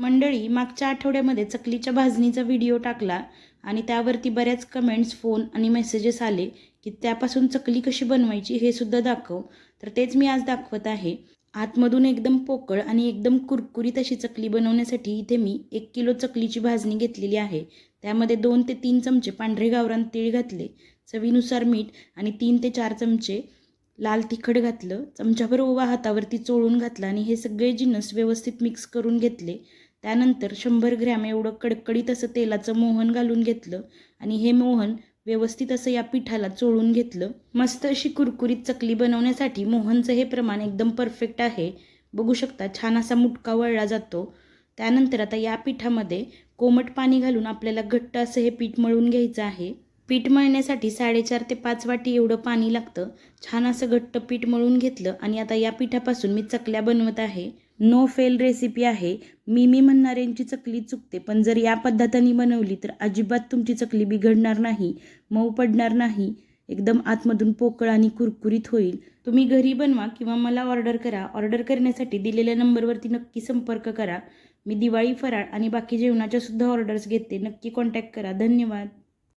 मंडळी, मागच्या आठवड्यामध्ये चकलीच्या भाजणीचा व्हिडिओ टाकला आणि त्यावरती बऱ्याच कमेंट्स, फोन आणि मेसेजेस आले की त्यापासून चकली कशी बनवायची हे सुद्धा दाखव. तर तेच मी आज दाखवत आहे. आतमधून एकदम पोकळ आणि एकदम कुरकुरीत अशी चकली बनवण्यासाठी इथे मी 1 किलो चकलीची भाजणी घेतलेली आहे. त्यामध्ये 2 ते 3 चमचे पांढरे गावरान तीळ घातले, चवीनुसार मीठ आणि 3 ते 4 चमचे लाल तिखट घातलं. चमचाभर ओवा हातावरती चोळून घातला आणि हे सगळे जिन्नस व्यवस्थित मिक्स करून घेतले. त्यानंतर 100 ग्रॅम एवढं कडकडीत असं तेलाचं मोहन घालून घेतलं आणि हे मोहन व्यवस्थित असं या पिठाला चोळून घेतलं. मस्त अशी कुरकुरीत चकली बनवण्यासाठी मोहनचं हे प्रमाण एकदम परफेक्ट आहे. बघू शकता, छान असा मुटका वळला जातो. त्यानंतर आता या पिठामध्ये कोमट पाणी घालून आपल्याला घट्ट असं हे पीठ मळून घ्यायचं आहे. पीठ मळण्यासाठी 4.5 ते 5 वाटी एवढं पाणी लागतं. छान असं घट्ट पीठ मळून घेतलं आणि आता या पिठापासून मी चकल्या बनवत आहे. नो फेल रेसिपी आहे. मी म्हणणाऱ्यांची चकली चुकते, पण जर या पद्धतीने बनवली तर अजिबात तुमची चकली बिघडणार नाही, मऊ पडणार नाही, एकदम आतमधून पोकळ आणि कुरकुरीत होईल. तुम्ही घरी बनवा किंवा मला ऑर्डर करा. ऑर्डर करण्यासाठी दिलेल्या नंबरवरती नक्की संपर्क करा. मी दिवाळी फराळ आणि बाकी जेवणाच्या सुद्धा ऑर्डर्स घेते. नक्की कॉन्टॅक्ट करा. धन्यवाद.